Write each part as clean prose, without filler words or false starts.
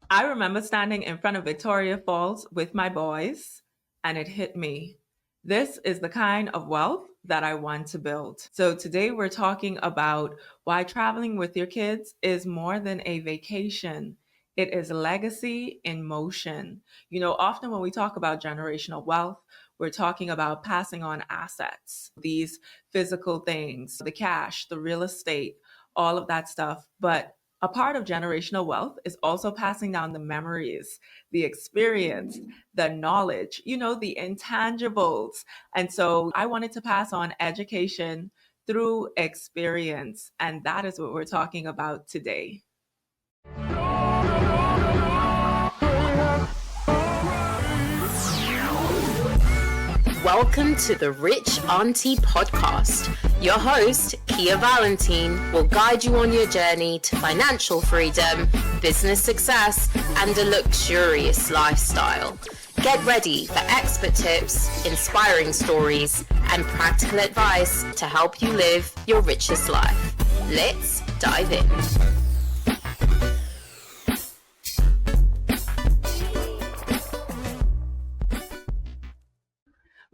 I remember standing in front of Victoria Falls with my boys, and it hit me. This is the kind of wealth that I want to build. So, today we're talking about why traveling with your kids is more than a vacation. It is legacy in motion. Often when we talk about generational wealth, we're talking about passing on assets, these physical things, the cash, the real estate, all of that stuff. But a part of generational wealth is also passing down the memories, the experience, the knowledge, the intangibles. And so I wanted to pass on education through experience. And that is what we're talking about today. Welcome to the Rich Auntie podcast. Your host, Kia Valentine, will guide you on your journey to financial freedom, business success, and a luxurious lifestyle. Get ready for expert tips, inspiring stories, and practical advice to help you live your richest life. Let's dive in.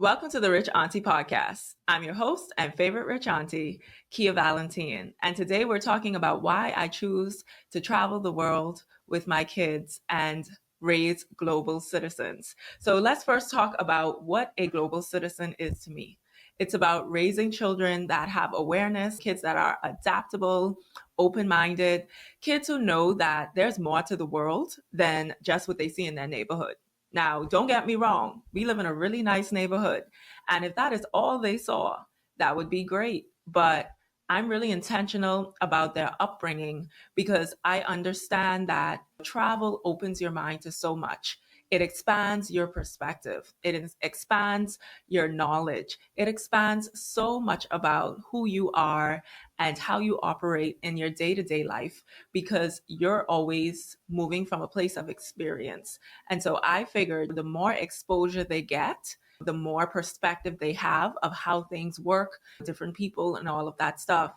Welcome to the Rich Auntie podcast. I'm your host and favorite Rich Auntie, Kia Valentine. And today we're talking about why I choose to travel the world with my kids and raise global citizens. So let's first talk about what a global citizen is to me. It's about raising children that have awareness, kids that are adaptable, open-minded, kids who know that there's more to the world than just what they see in their neighborhood. Now, don't get me wrong. We live in a really nice neighborhood. And if that is all they saw, that would be great. But I'm really intentional about their upbringing because I understand that travel opens your mind to so much. It expands your perspective. It expands your knowledge. It expands so much about who you are and how you operate in your day-to-day life because you're always moving from a place of experience. And so I figured the more exposure they get, the more perspective they have of how things work, different people and all of that stuff,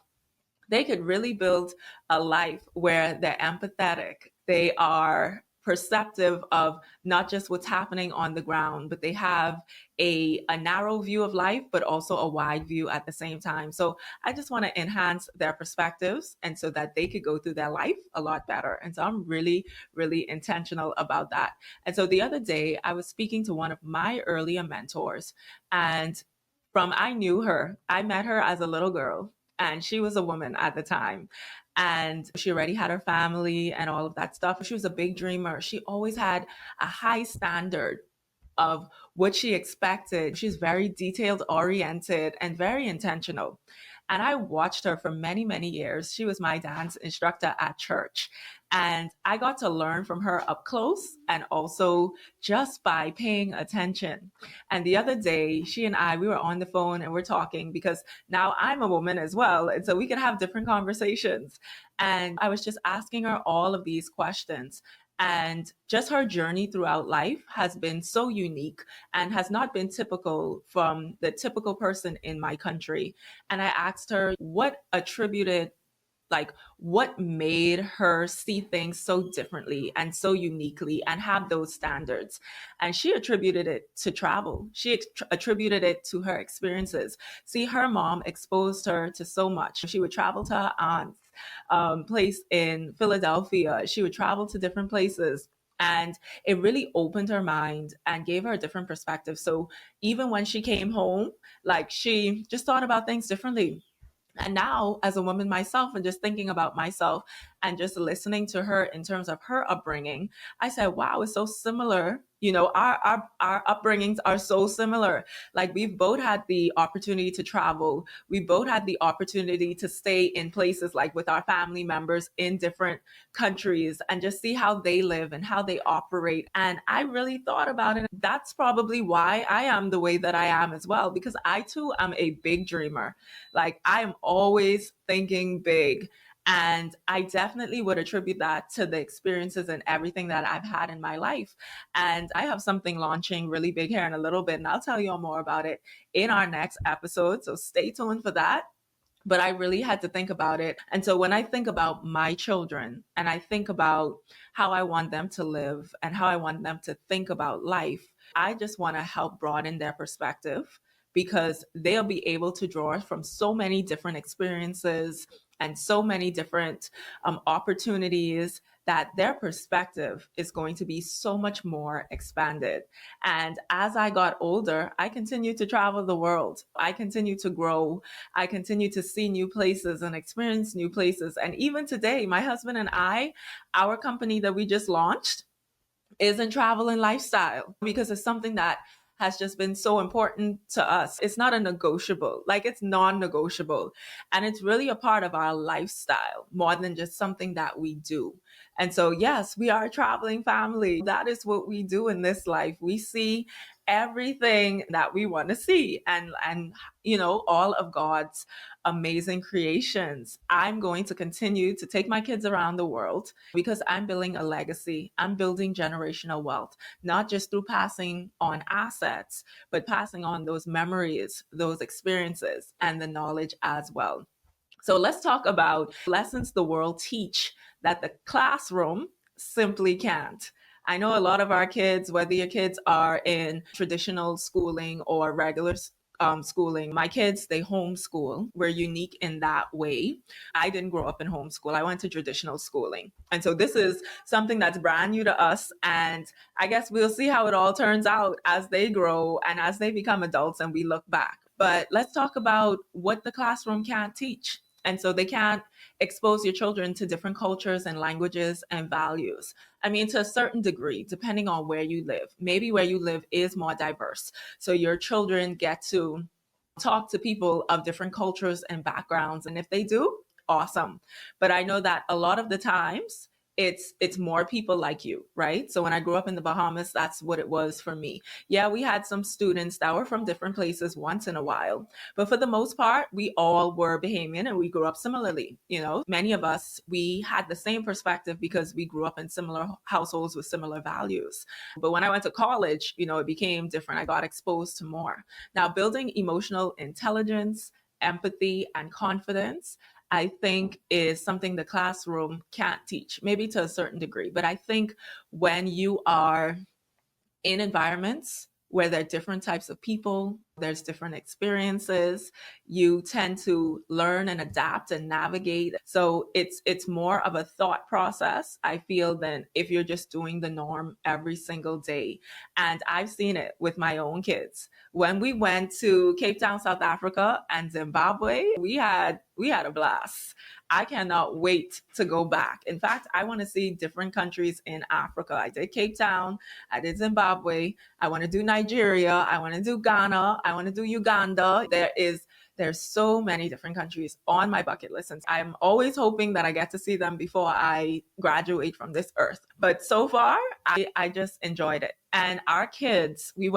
they could really build a life where they're empathetic. They are perceptive of not just what's happening on the ground, but they have a narrow view of life, but also a wide view at the same time. So I just want to enhance their perspectives and so that they could go through their life a lot better. And so I'm really, really intentional about that. And so the other day I was speaking to one of my earlier mentors, and I knew her, I met her as a little girl and she was a woman at the time. And she already had her family and all of that stuff. She was a big dreamer. She always had a high standard of what she expected. She's very detailed oriented and very intentional. And I watched her for many, many years. She was my dance instructor at church. And I got to learn from her up close and also just by paying attention. And the other day, she and we were on the phone and we're talking because now I'm a woman as well. And so we could have different conversations. And I was just asking her all of these questions. And just her journey throughout life has been so unique and has not been typical from the typical person in my country. And I asked her what made her see things so differently and so uniquely and have those standards. And she attributed it to travel. She attributed it to her experiences. See, her mom exposed her to so much. She would travel to her aunt's place in Philadelphia. She would travel to different places. And it really opened her mind and gave her a different perspective. So even when she came home, she just thought about things differently. And now, as a woman myself, and just thinking about myself and just listening to her in terms of her upbringing, I said, wow, it's so similar. Our upbringings are so similar. Like, we've both had the opportunity to travel. We both had the opportunity to stay in places like with our family members in different countries and just see how they live and how they operate. And I really thought about it. That's probably why I am the way that I am as well, because I too am a big dreamer. Like, I am always thinking big. And I definitely would attribute that to the experiences and everything that I've had in my life. And I have something launching really big here in a little bit, and I'll tell you all more about it in our next episode. So stay tuned for that. but I really had to think about it. And so when I think about my children and I think about how I want them to live and how I want them to think about life, I just want to help broaden their perspective because they'll be able to draw from so many different experiences and so many different opportunities that their perspective is going to be so much more expanded. And as I got older, I continued to travel the world. I continued to grow. I continue to see new places and experience new places. And even today, my husband and I, our company that we just launched is in travel and lifestyle because it's something that has just been so important to us. It's not a negotiable, like it's non-negotiable. And it's really a part of our lifestyle more than just something that we do. And so, yes, we are a traveling family. That is what we do in this life. We see everything that we want to see and all of God's amazing creations. I'm going to continue to take my kids around the world because I'm building a legacy. I'm building generational wealth, not just through passing on assets, but passing on those memories, those experiences, and the knowledge as well. So let's talk about lessons the world teach that the classroom simply can't. I know a lot of our kids, whether your kids are in traditional schooling or regular schooling, my kids, they homeschool. We're unique in that way. I didn't grow up in homeschool. I went to traditional schooling. And so this is something that's brand new to us. And I guess we'll see how it all turns out as they grow and as they become adults and we look back. But let's talk about what the classroom can't teach. And so they can't expose your children to different cultures and languages and values. I mean, to a certain degree, depending on where you live. Maybe where you live is more diverse. So your children get to talk to people of different cultures and backgrounds. And if they do, awesome. But I know that a lot of the times, it's more people like you, right? So when I grew up in the Bahamas, that's what it was for me. Yeah, we had some students that were from different places once in a while, but for the most part, we all were Bahamian and we grew up similarly. Many of us, we had the same perspective because we grew up in similar households with similar values. But when I went to college, it became different. I got exposed to more. Now, building emotional intelligence, empathy, and confidence, I think is something the classroom can't teach, maybe to a certain degree. But I think when you are in environments where there are different types of people, there's different experiences, you tend to learn and adapt and navigate. So it's more of a thought process, I feel, than if you're just doing the norm every single day. And I've seen it with my own kids. When we went to Cape Town, South Africa and Zimbabwe, we had a blast. I cannot wait to go back. In fact, I want to see different countries in Africa. I did Cape Town, I did Zimbabwe, I want to do Nigeria, I want to do Ghana, I want to do Uganda. There's so many different countries on my bucket list. And I'm always hoping that I get to see them before I graduate from this earth. But so far, I just enjoyed it. And our kids, we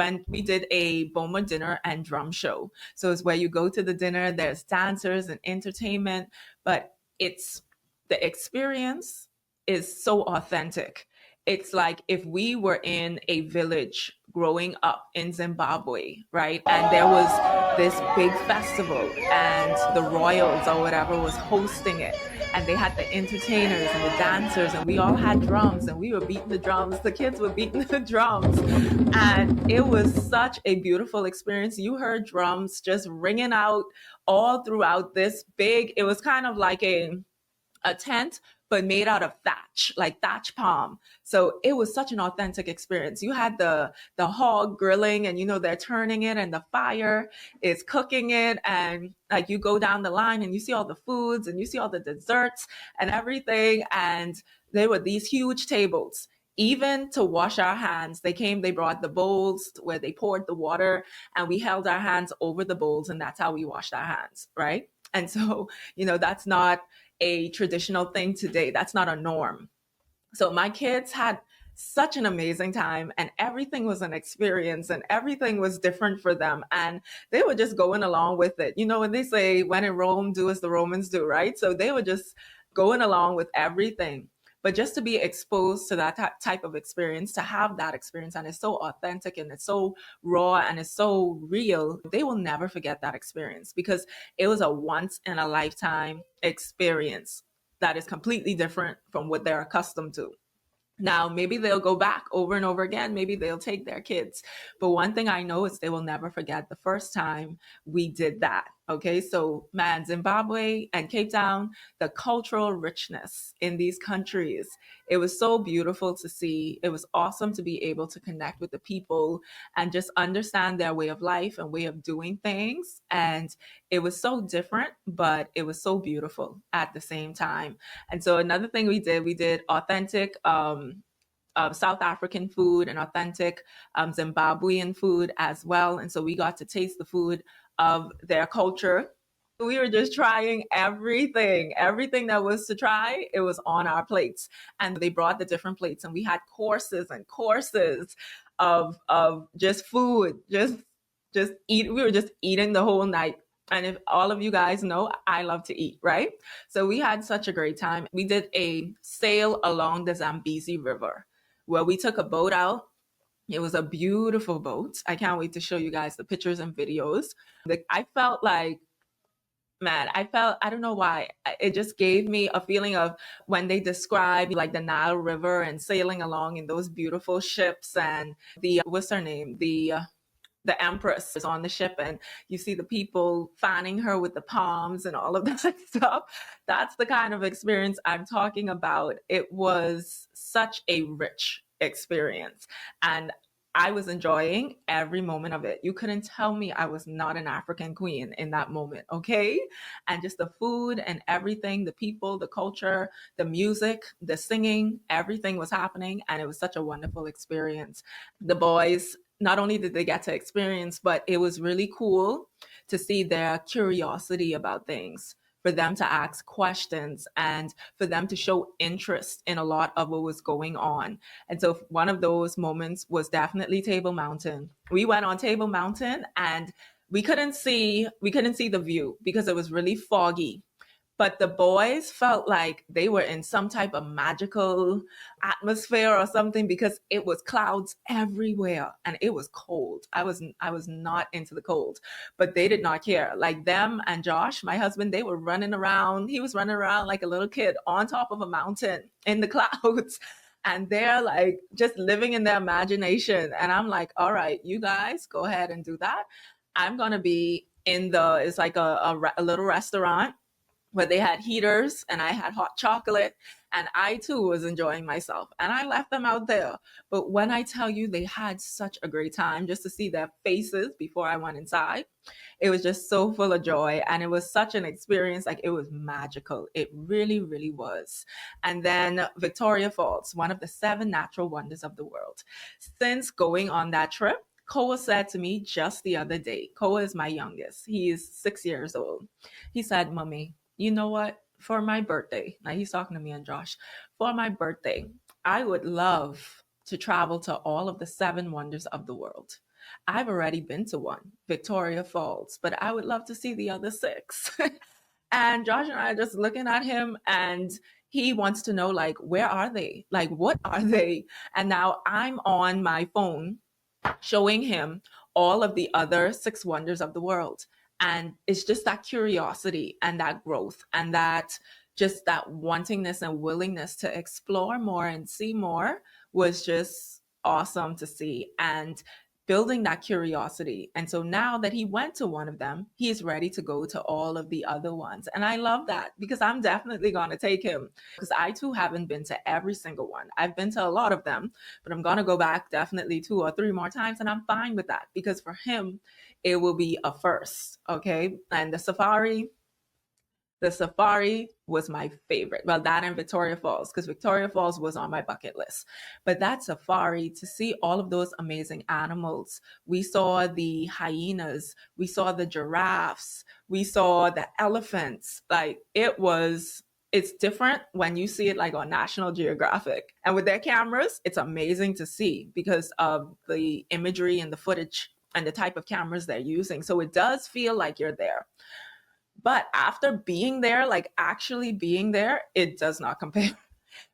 did a Boma dinner and drum show. So it's where you go to the dinner, there's dancers and entertainment, but the experience is so authentic. It's like if we were in a village growing up in Zimbabwe, right? And there was this big festival and the royals or whatever was hosting it. And they had the entertainers and the dancers and we all had drums and we were beating the drums. The kids were beating the drums. And it was such a beautiful experience. You heard drums just ringing out all throughout this big, it was kind of like a tent, but made out of thatch, like thatch palm. So it was such an authentic experience. You had the hog grilling and, they're turning it and the fire is cooking it. And like you go down the line and you see all the foods and you see all the desserts and everything. And there were these huge tables. Even to wash our hands, they brought the bowls where they poured the water and we held our hands over the bowls and that's how we washed our hands, right? And so, that's not a traditional thing today. That's not a norm. So my kids had such an amazing time and everything was an experience and everything was different for them. And they were just going along with it. When they say, when in Rome, do as the Romans do, right? So they were just going along with everything. But just to be exposed to that type of experience, to have that experience, and it's so authentic and it's so raw and it's so real, they will never forget that experience because it was a once in a lifetime experience that is completely different from what they're accustomed to. Now, maybe they'll go back over and over again. Maybe they'll take their kids. But one thing I know is they will never forget the first time we did that. Okay. So, man, Zimbabwe and Cape Town, the cultural richness in these countries, it was so beautiful to see. It was awesome to be able to connect with the people and just understand their way of life and way of doing things. And it was so different, but it was so beautiful at the same time. And so another thing we did authentic South African food and authentic Zimbabwean food as well. And so we got to taste the food of their culture. We were just trying everything that was to try. It was on our plates, and they brought the different plates, and we had courses and courses of just food, just eat. We were just eating the whole night. And if all of you guys know, I love to eat, right? So we had such a great time. We did a sail along the Zambezi River where we took a boat out. It was a beautiful boat. I can't wait to show you guys the pictures and videos. I felt like, man, I don't know why. It just gave me a feeling of when they describe like the Nile River and sailing along in those beautiful ships and what's her name? The Empress is on the ship and you see the people fanning her with the palms and all of that stuff. That's the kind of experience I'm talking about. It was such a rich experience and I was enjoying every moment of it. You couldn't tell me I was not an African queen in that moment, okay? And just the food and everything, the people, the culture, the music, the singing, everything was happening and it was such a wonderful experience. The boys, not only did they get to experience, but it was really cool to see their curiosity about things, for them to ask questions and for them to show interest in a lot of what was going on. And so one of those moments was definitely Table Mountain. We went on Table Mountain and we couldn't see the view because it was really foggy. But the boys felt like they were in some type of magical atmosphere or something because it was clouds everywhere and it was cold. I was not into the cold, but they did not care. Like them and Josh, my husband, they were running around. He was running around like a little kid on top of a mountain in the clouds. And they're like just living in their imagination. And I'm like, all right, you guys go ahead and do that. I'm going to be it's like a little restaurant where they had heaters and I had hot chocolate and I too was enjoying myself and I left them out there. But when I tell you they had such a great time, just to see their faces before I went inside, it was just so full of joy and it was such an experience. Like it was magical. It really, really was. And then Victoria Falls, one of the 7 natural wonders of the world. Since going on that trip, Koa said to me just the other day, Koa is my youngest. He is 6 years old. He said, Mommy, you know what? For my birthday, now he's talking to me and Josh, for my birthday, I would love to travel to all of the 7 wonders of the world. I've already been to one, Victoria Falls, but I would love to see the other 6. And Josh and I are just looking at him and he wants to know, like, where are they? Like, what are they? And now I'm on my phone showing him all of the other 6 wonders of the world. And it's just that curiosity and that growth and that just that wantingness and willingness to explore more and see more was just awesome to see. And building that curiosity. And so now that he went to one of them, he is ready to go to all of the other ones. And I love that because I'm definitely going to take him because I too haven't been to every single one. I've been to a lot of them, but I'm going to go back definitely 2 or 3 more times. And I'm fine with that because for him, it will be a first. Okay. And the safari was my favorite. Well, that and Victoria Falls, because Victoria Falls was on my bucket list. But that safari, to see all of those amazing animals, we saw the hyenas, we saw the giraffes, we saw the elephants. Like it's different when you see it like on National Geographic. And with their cameras, it's amazing to see because of the imagery and the footage and the type of cameras they're using. So it does feel like you're there. But after being there, like actually being there, it does not compare.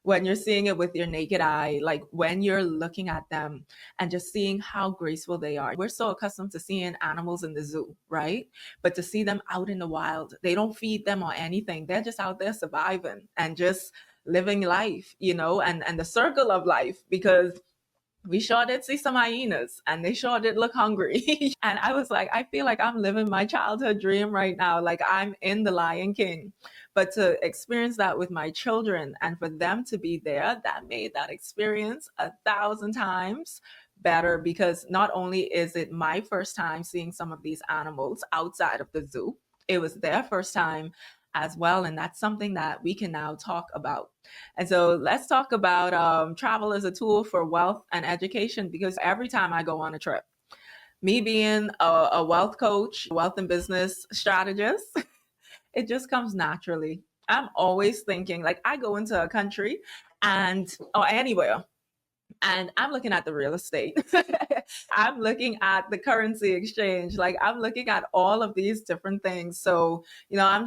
when you're seeing it with your naked eye, like when you're looking at them and just seeing how graceful they are. We're so accustomed to seeing animals in the zoo, right? But to see them out in the wild, they don't feed them or anything. They're just out there surviving and just living life, and the circle of life, because we sure did see some hyenas and they sure did look hungry. And I was like, I feel like I'm living my childhood dream right now. Like I'm in the Lion King. But to experience that with my children and for them to be there, that made that experience 1,000 times better, because not only is it my first time seeing some of these animals outside of the zoo, it was their first time as well. And that's something that we can now talk about. And so let's talk about travel as a tool for wealth and education, because every time I go on a trip, me being a wealth coach, wealth and business strategist, it just comes naturally. I'm always thinking, like, I go into a country or anywhere, and I'm looking at the real estate. I'm looking at the currency exchange. Like I'm looking at all of these different things. So, I'm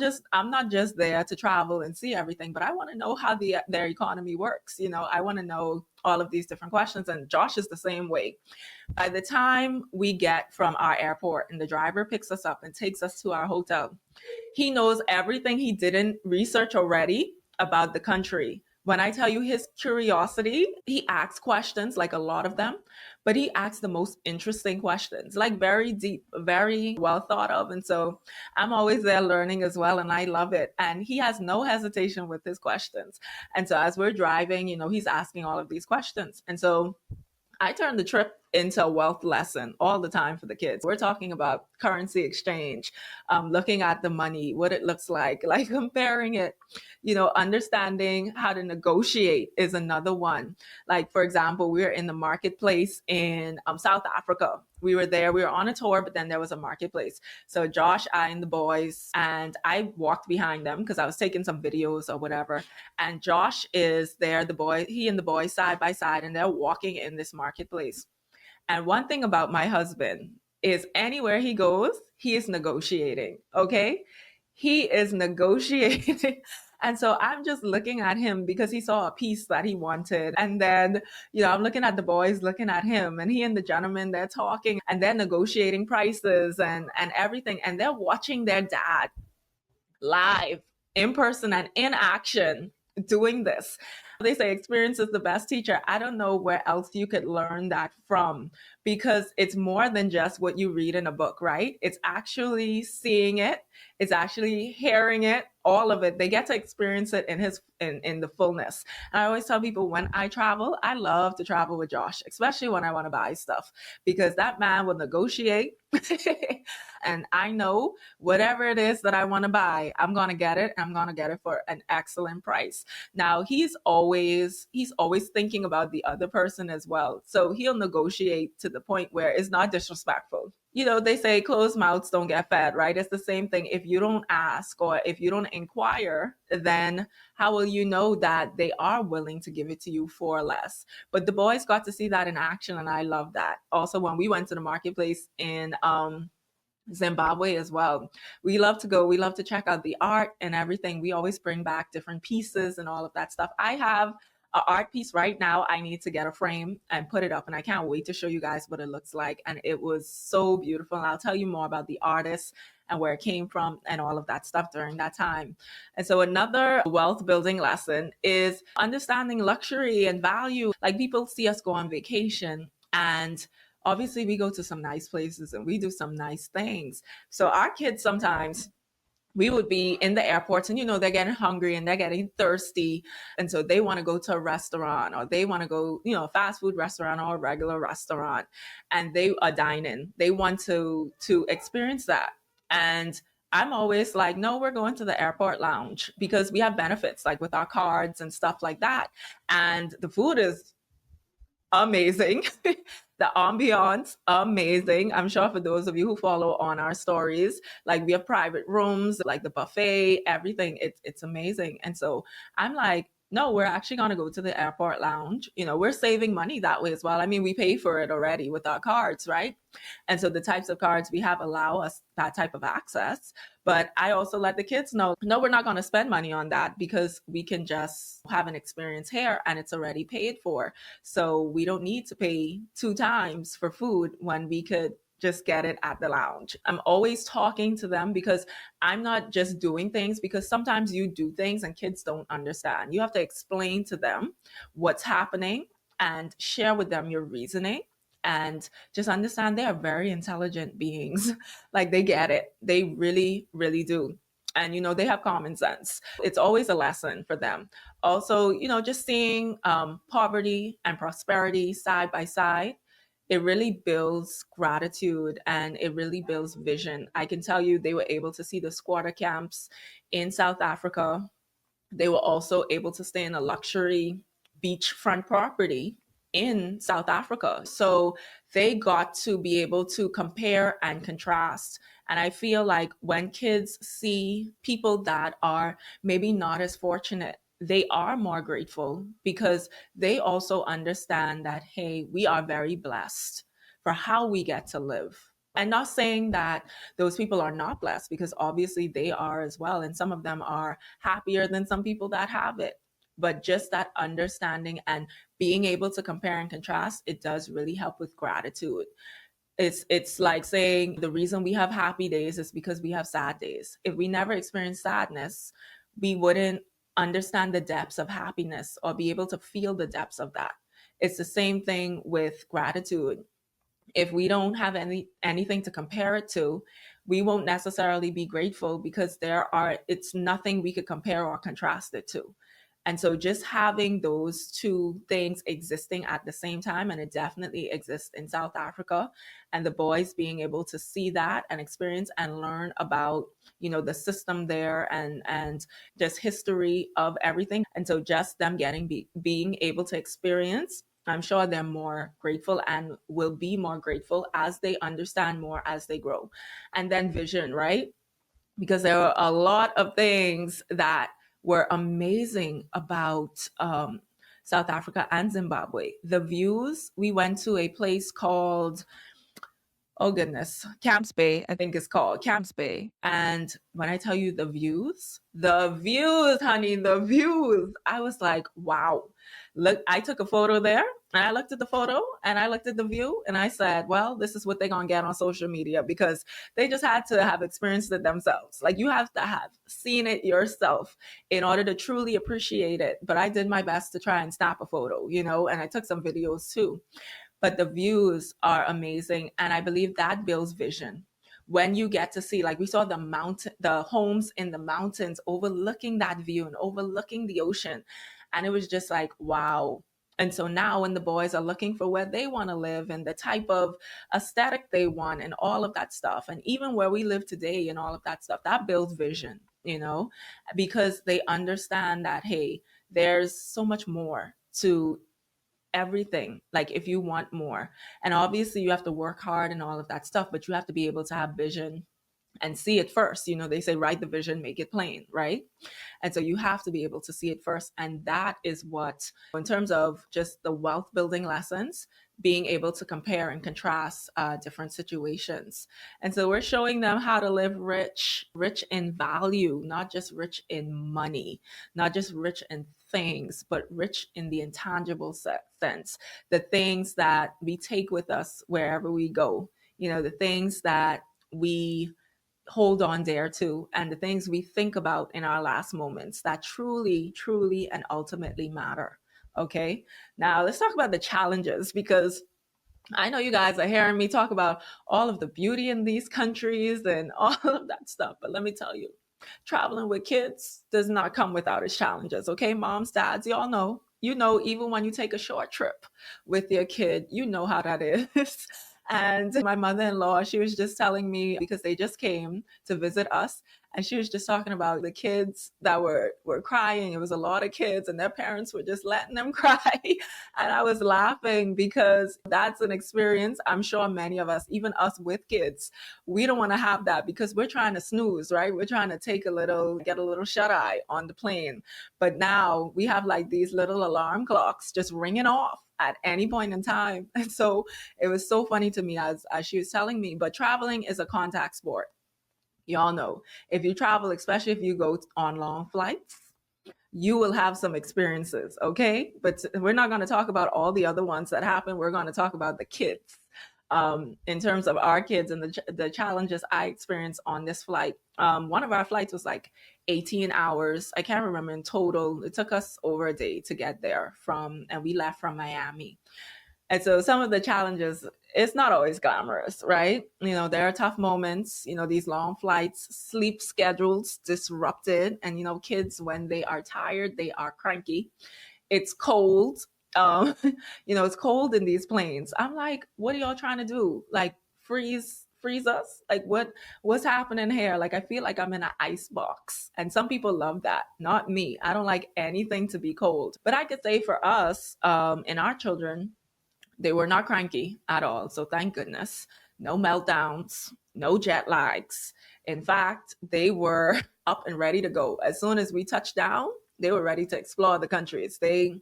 not just there to travel and see everything, but I want to know how their economy works. I want to know all of these different questions. And Josh is the same way. By the time we get from our airport and the driver picks us up and takes us to our hotel, he knows everything he didn't research already about the country. When I tell you his curiosity, he asks questions, like a lot of them, but he asks the most interesting questions, like very deep, very well thought of. And so I'm always there learning as well, and I love it. And he has no hesitation with his questions. And so as we're driving, he's asking all of these questions. And so I turn the trip into a wealth lesson all the time for the kids. We're talking about currency exchange, looking at the money, what it looks like comparing it, understanding how to negotiate is another one. Like, for example, we were in the marketplace in South Africa. We were there, we were on a tour, but then there was a marketplace. So Josh, I, and the boys, and I walked behind them because I was taking some videos or whatever. And Josh is there, he and the boys side by side, and they're walking in this marketplace. And one thing about my husband is anywhere he goes, he is negotiating. Okay. He is negotiating. And so I'm just looking at him because he saw a piece that he wanted. And then, I'm looking at the boys, looking at him, and he and the gentleman, they're talking and they're negotiating prices and everything. And they're watching their dad live, in person and in action, doing this. They say experience is the best teacher. I don't know where else you could learn that from, because it's more than just what you read in a book, right? It's actually seeing it. It's actually hearing it, all of it. They get to experience it in the fullness. And I always tell people, when I travel, I love to travel with Josh, especially when I want to buy stuff, because that man will negotiate. And I know whatever it is that I want to buy, I'm going to get it. I'm going to get it for an excellent price. Now, he's always thinking about the other person as well. So he'll negotiate to the point where it's not disrespectful. They say closed mouths don't get fed, right? It's the same thing. If you don't ask or if you don't inquire, then how will you know that they are willing to give it to you for less? But the boys got to see that in action, and I love that. Also, when we went to the marketplace in Zimbabwe as well, we love to go. We love to check out the art and everything. We always bring back different pieces and all of that stuff. I have an art piece right now. I need to get a frame and put it up, and I can't wait to show you guys what it looks like. And it was so beautiful. And I'll tell you more about the artist and where it came from and all of that stuff during that time. And so another wealth building lesson is understanding luxury and value. Like, people see us go on vacation, and obviously we go to some nice places and we do some nice things. So our kids, sometimes we would be in the airports, and they're getting hungry and they're getting thirsty, and so they want to go to a restaurant, or they want to go a fast food restaurant or a regular restaurant, and they are dining. They want to experience that. And I'm always like, no, we're going to the airport lounge, because we have benefits like with our cards and stuff like that, and the food is amazing. The ambiance, amazing. I'm sure for those of you who follow on our stories, like, we have private rooms, like the buffet, everything. It's amazing. And so I'm like, No, we're actually going to go to the airport lounge. We're saving money that way as well. I mean, we pay for it already with our cards, right? And so the types of cards we have allow us that type of access. But I also let the kids know, no, we're not going to spend money on that because we can just have an experience here and it's already paid for. So we don't need to pay 2 times for food when we could just get it at the lounge. I'm always talking to them because I'm not just doing things, because sometimes you do things and kids don't understand. You have to explain to them what's happening and share with them your reasoning, and just understand they are very intelligent beings. Like, they get it. They really, really do. And, they have common sense. It's always a lesson for them. Also, just seeing poverty and prosperity side by side, it really builds gratitude and it really builds vision. I can tell you, they were able to see the squatter camps in South Africa. They were also able to stay in a luxury beachfront property in South Africa. So they got to be able to compare and contrast. And I feel like when kids see people that are maybe not as fortunate, they are more grateful because they also understand that, hey, we are very blessed for how we get to live. And not saying that those people are not blessed, because obviously they are as well. And some of them are happier than some people that have it. But just that understanding and being able to compare and contrast, it does really help with gratitude. It's like saying the reason we have happy days is because we have sad days. If we never experienced sadness, we wouldn't understand the depths of happiness or be able to feel the depths of that. It's the same thing with gratitude. If we don't have anything to compare it to, we won't necessarily be grateful because it's nothing we could compare or contrast it to. And so just having those two things existing at the same time, and it definitely exists in South Africa, and the boys being able to see that and experience and learn about, the system there and just history of everything. And so just them being able to experience, I'm sure they're more grateful and will be more grateful as they understand more as they grow. And then vision, right? Because there are a lot of things that were amazing about South Africa and Zimbabwe. The views, we went to a place called, oh goodness, Camps Bay, I think it's called Camps Bay. And when I tell you the views, honey, the views, I was like, wow. Look, I took a photo there and I looked at the photo and I looked at the view and I said, well, this is what they're going to get on social media, because they just had to have experienced it themselves. Like, you have to have seen it yourself in order to truly appreciate it. But I did my best to try and snap a photo, and I took some videos too. But the views are amazing. And I believe that builds vision. When you get to see, like, we saw the homes in the mountains overlooking that view and overlooking the ocean. And it was just like, wow. And so now when the boys are looking for where they want to live and the type of aesthetic they want and all of that stuff, and even where we live today and all of that stuff, that builds vision, because they understand that, hey, there's so much more to everything. Like, if you want more, and obviously you have to work hard and all of that stuff, but you have to be able to have vision and see it first. They say, write the vision, make it plain, right? And so you have to be able to see it first. And that is what, in terms of just the wealth building lessons, being able to compare and contrast different situations. And so we're showing them how to live rich in value, not just rich in money, not just rich in things, but rich in the intangible sense, the things that we take with us wherever we go, the things that we hold on there to, and the things we think about in our last moments that truly, truly, and ultimately matter. Okay. Now let's talk about the challenges, because I know you guys are hearing me talk about all of the beauty in these countries and all of that stuff. But let me tell you, traveling with kids does not come without its challenges. Okay, moms, dads, y'all know. Even when you take a short trip with your kid, you know how that is. And my mother-in-law, she was just telling me, because they just came to visit us, And she was just talking about the kids that were crying. It was a lot of kids and their parents were just letting them cry. And I was laughing because that's an experience I'm sure many of us, even us with kids, we don't want to have that because we're trying to snooze, right? We're trying to get a little shut eye on the plane. But now we have like these little alarm clocks just ringing off at any point in time. And so it was so funny to me as she was telling me, but traveling is a contact sport. Y'all know if you travel, especially if you go on long flights, you will have some experiences, okay? But we're not going to talk about all the other ones that happen. We're going to talk about the kids. In terms of our kids and the challenges I experienced on this flight. One of our flights was like 18 hours. I can't remember in total. It took us over a day to get there and we left from Miami. And so some of the challenges, it's not always glamorous, right? There are tough moments, these long flights, sleep schedules disrupted. And, kids, when they are tired, they are cranky. It's cold. It's cold in these planes. I'm like, what are y'all trying to do? Like freeze us? Like what's happening here? Like, I feel like I'm in an ice box. And some people love that. Not me. I don't like anything to be cold. But I could say for us, and our children, they were not cranky at all. So thank goodness. No meltdowns, no jet lags. In fact, they were up and ready to go. As soon as we touched down, they were ready to explore the countries. They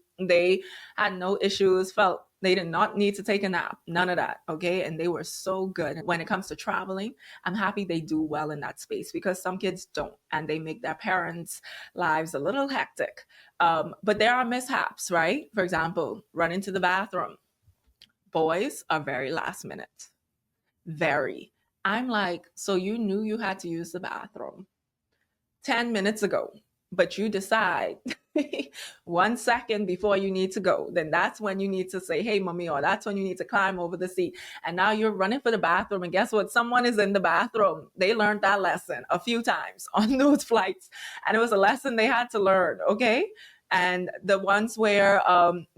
had no issues, felt they did not need to take a nap, none of that, okay? And they were so good. When it comes to traveling, I'm happy they do well in that space because some kids don't, and they make their parents' lives a little hectic. But there are mishaps, right? For example, run into the bathroom. Boys are very last minute. Very. I'm like, so you knew you had to use the bathroom 10 minutes ago, but you decide 1 second before you need to go. Then that's when you need to say, hey, mommy, or that's when you need to climb over the seat. And now you're running for the bathroom. And guess what? Someone is in the bathroom. They learned that lesson a few times on those flights. And it was a lesson they had to learn. Okay. And the ones where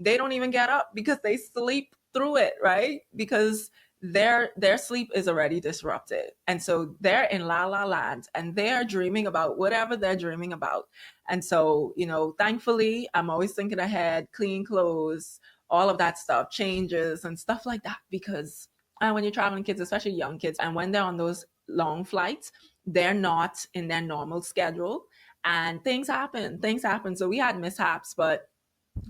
they don't even get up because they sleep through it, right? Because their sleep is already disrupted. And so they're in la la land and they're dreaming about whatever they're dreaming about. And so, thankfully, I'm always thinking ahead, clean clothes, all of that stuff, changes and stuff like that. Because when you're traveling kids, especially young kids, and when they're on those long flights, they're not in their normal schedule and things happen. So we had mishaps, but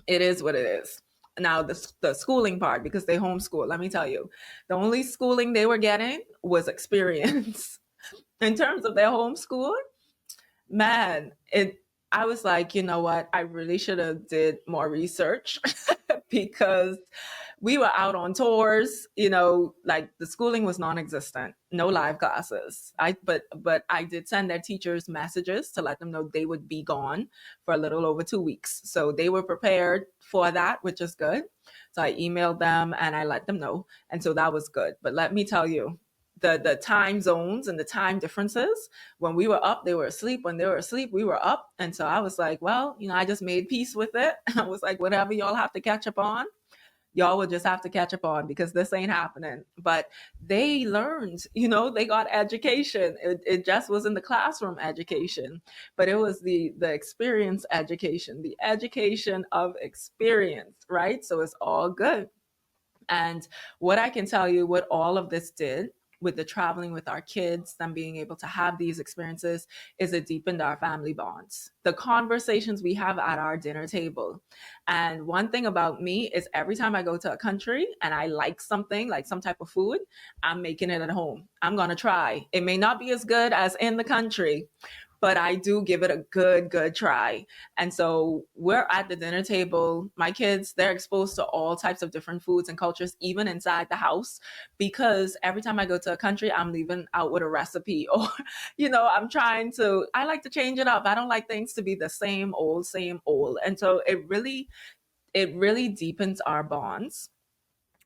it is what it is. Now, the schooling part, because they homeschool, let me tell you, the only schooling they were getting was experience. In terms of their homeschool, man, I was like, you know what? I really should have did more research because we were out on tours, like the schooling was non-existent, no live classes. But I did send their teachers messages to let them know they would be gone for a little over 2 weeks. So they were prepared for that, which is good. So I emailed them and I let them know. And so that was good. But let me tell you, the time zones and the time differences, when we were up, they were asleep. When they were asleep, we were up. And so I was like, well, I just made peace with it. I was like, whatever y'all have to catch up on, y'all will just have to catch up on because this ain't happening. But they learned, they got education. It just wasn't the classroom education, but it was the experience education, the education of experience, right? So it's all good. And what I can tell you, what all of this did with the traveling with our kids, them being able to have these experiences, is it deepened our family bonds. The conversations we have at our dinner table. And one thing about me is every time I go to a country and I like something, like some type of food, I'm making it at home. I'm going to try. It may not be as good as in the country, but I do give it a good try. And so we're at the dinner table. My kids, they're exposed to all types of different foods and cultures, even inside the house, because every time I go to a country, I'm leaving out with a recipe or, I like to change it up. I don't like things to be the same old. And so it really deepens our bonds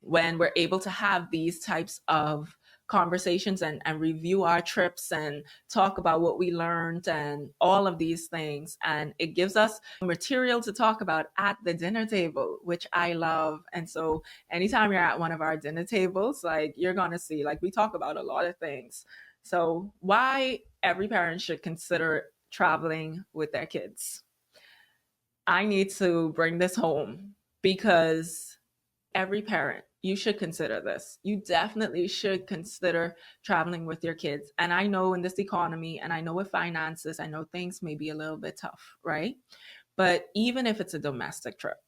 when we're able to have these types of conversations and review our trips and talk about what we learned and all of these things. And it gives us material to talk about at the dinner table, which I love. And so anytime you're at one of our dinner tables, like you're going to see, like we talk about a lot of things. So why every parent should consider traveling with their kids. I need to bring this home because every parent, you should consider this. You definitely should consider traveling with your kids. And I know in this economy, and I know with finances, I know things may be a little bit tough, right? But even if it's a domestic trip,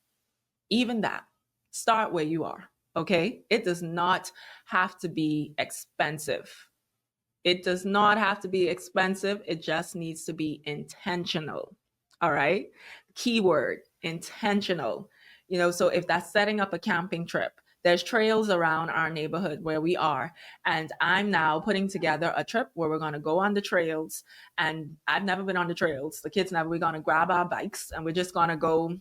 even that, start where you are, okay? It does not have to be expensive. It does not have to be expensive. It just needs to be intentional. All right. Keyword intentional. So if that's setting up a camping trip, there's trails around our neighborhood where we are. And I'm now putting together a trip where we're going to go on the trails. And I've never been on the trails. The kids never. We're going to grab our bikes and we're just going to go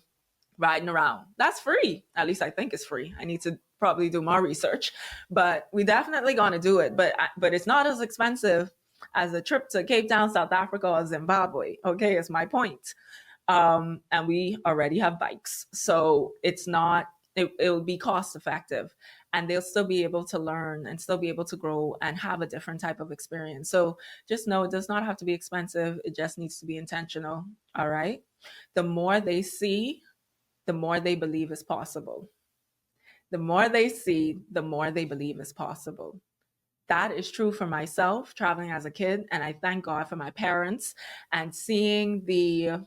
riding around. That's free. At least I think it's free. I need to probably do more research, but we definitely gonna do it. But it's not as expensive as a trip to Cape Town, South Africa, or Zimbabwe. Okay, is my point. And we already have bikes, so it's not. It will be cost effective, and they'll still be able to learn and still be able to grow and have a different type of experience. So just know it does not have to be expensive. It just needs to be intentional. All right. The more they see, the more they believe is possible. The more they see, the more they believe is possible. That is true for myself traveling as a kid. And I thank God for my parents and seeing the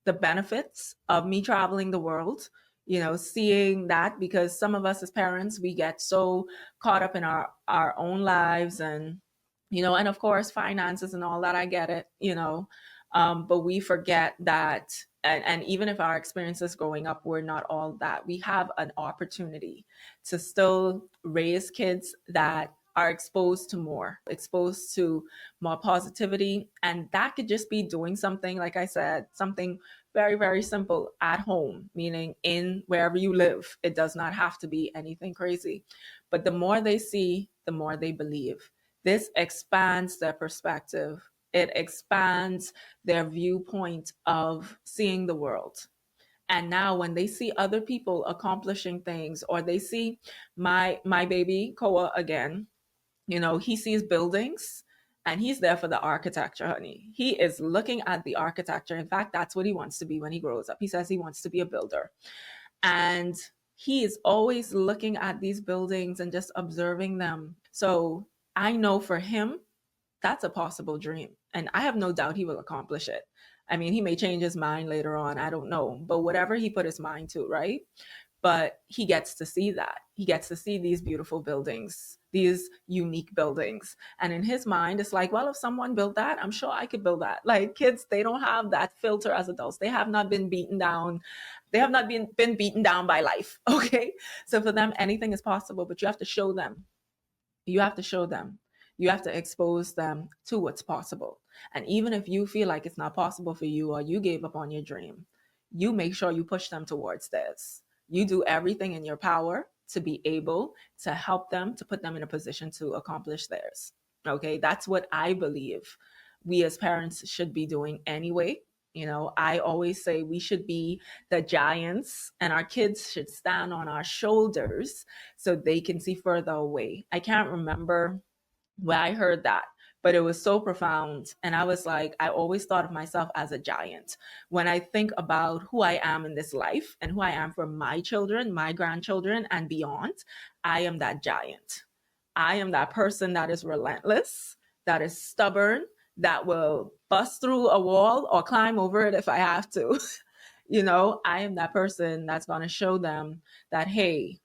benefits of me traveling the world, seeing that, because some of us as parents, we get so caught up in our own lives and, and of course, finances and all that. I get it, but we forget that, and even if our experiences growing up were not all that, we have an opportunity to still raise kids that are exposed to more positivity. And that could just be doing something, like I said, something very, very simple at home, meaning in wherever you live. It does not have to be anything crazy. But the more they see, the more they believe. This expands their perspective. It expands their viewpoint of seeing the world. And now when they see other people accomplishing things, or they see my baby Koa again, he sees buildings and he's there for the architecture, honey. He is looking at the architecture. In fact, that's what he wants to be when he grows up. He says he wants to be a builder. And he is always looking at these buildings and just observing them. So I know for him, that's a possible dream. And I have no doubt he will accomplish it. I mean, he may change his mind later on. I don't know. But whatever he put his mind to, right? But he gets to see that. He gets to see these beautiful buildings, these unique buildings. And in his mind, it's like, well, if someone built that, I'm sure I could build that. Like kids, they don't have that filter as adults. They have not been beaten down. They have not been beaten down by life. Okay. So for them, anything is possible, but you have to show them. You have to show them. You have to expose them to what's possible. And even if you feel like it's not possible for you or you gave up on your dream, you make sure you push them towards this. You do everything in your power to be able to help them, to put them in a position to accomplish theirs. Okay, that's what I believe we as parents should be doing anyway. I always say we should be the giants and our kids should stand on our shoulders so they can see further away. I can't remember where I heard that, but it was so profound. And I was like, I always thought of myself as a giant. When I think about who I am in this life and who I am for my children, my grandchildren, and beyond, I am that giant. I am that person that is relentless, that is stubborn, that will bust through a wall or climb over it if I have to. I am that person that's going to show them that, hey,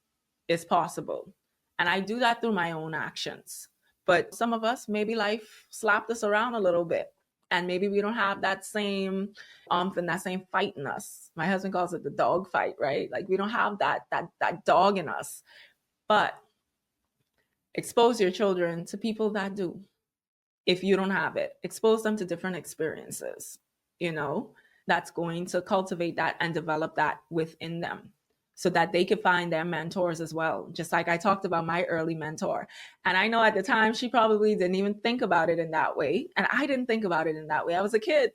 it's possible. And I do that through my own actions. But some of us, maybe life slapped us around a little bit. And maybe we don't have that same and that same fight in us. My husband calls it the dog fight, right? Like we don't have that dog in us. But expose your children to people that do. If you don't have it, expose them to different experiences, that's going to cultivate that and develop that within them, so that they could find their mentors as well. Just like I talked about my early mentor. And I know at the time she probably didn't even think about it in that way. And I didn't think about it in that way. I was a kid,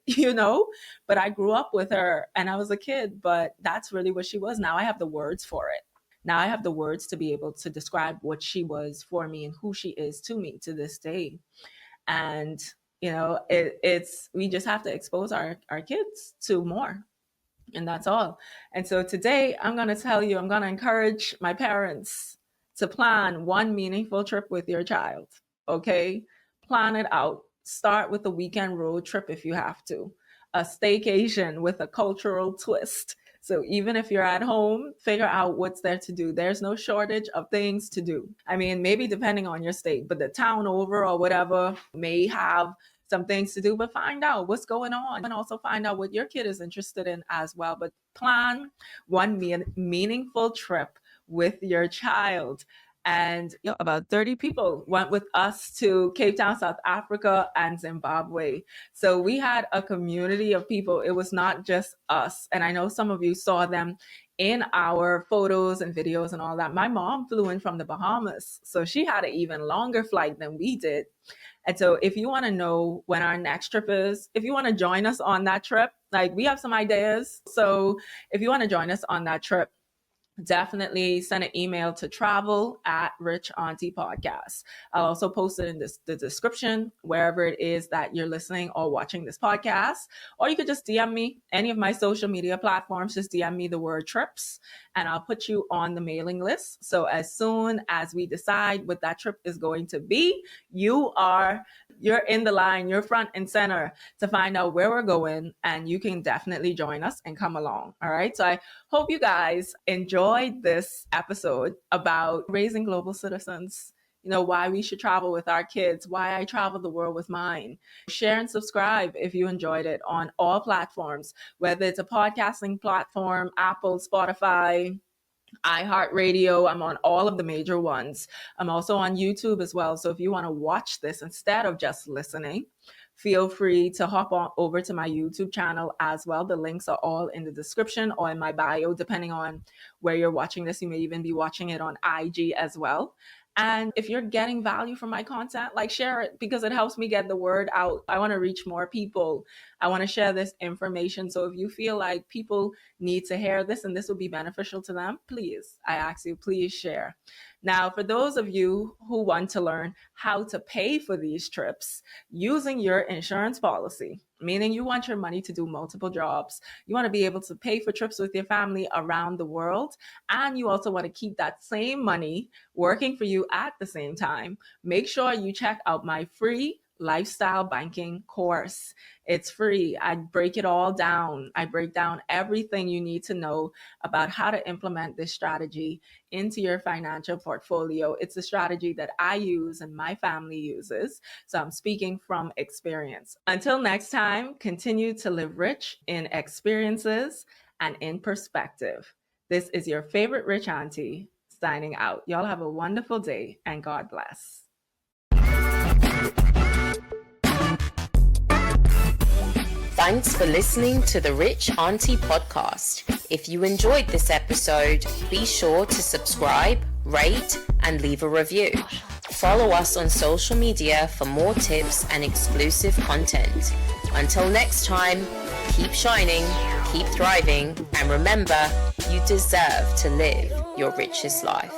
but I grew up with her and I was a kid, but that's really what she was. Now I have the words for it. Now I have the words to be able to describe what she was for me and who she is to me to this day. And We just have to expose our kids to more. And that's all. And so today I'm going to encourage my parents to plan one meaningful trip with your child. Okay. Plan it out. Start with a weekend road trip if you have to, a staycation with a cultural twist. So even if you're at home, figure out what's there to do. There's no shortage of things to do. I mean, maybe depending on your state, but the town over or whatever may have some things to do, but find out what's going on and also find out what your kid is interested in as well. But plan one meaningful trip with your child. And about 30 people went with us to Cape Town, South Africa, and Zimbabwe. So we had a community of people. It was not just us. And I know some of you saw them in our photos and videos and all that. My mom flew in from the Bahamas, so she had an even longer flight than we did. And so if you want to know when our next trip is, if you want to join us on that trip, like we have some ideas. So if you want to join us on that trip, definitely send an email to travel@Rich Auntie Podcast. I'll also post it in the description, wherever it is that you're listening or watching this podcast. Or you could just DM me, any of my social media platforms, just DM me the word trips, and I'll put you on the mailing list. So as soon as we decide what that trip is going to be, you're in the line, you're front and center to find out where we're going, and you can definitely join us and come along. All right. So I hope you guys enjoyed this episode about raising global citizens, why we should travel with our kids, why I travel the world with mine. Share and subscribe if you enjoyed it on all platforms, whether it's a podcasting platform, Apple, Spotify, iHeartRadio. I'm on all of the major ones. I'm also on YouTube as well. So if you want to watch this instead of just listening, feel free to hop on over to my YouTube channel as well. The links are all in the description or in my bio, depending on where you're watching this. You may even be watching it on IG as well. And if you're getting value from my content, share it, because it helps me get the word out. I want to reach more people. I want to share this information. So if you feel like people need to hear this and this will be beneficial to them, please, I ask you, please share. Now, for those of you who want to learn how to pay for these trips using your insurance policy, meaning you want your money to do multiple jobs, you want to be able to pay for trips with your family around the world, and you also want to keep that same money working for you at the same time, make sure you check out my free lifestyle banking course. It's free. I break it all down. I break down everything you need to know about how to implement this strategy into your financial portfolio. It's a strategy that I use and my family uses. So I'm speaking from experience. Until next time, continue to live rich in experiences and in perspective. This is your favorite Rich Auntie signing out. Y'all have a wonderful day and God bless. Thanks for listening to the Rich Auntie podcast. If you enjoyed this episode, be sure to subscribe, rate, and leave a review. Follow us on social media for more tips and exclusive content. Until next time, keep shining, keep thriving, and remember, you deserve to live your richest life.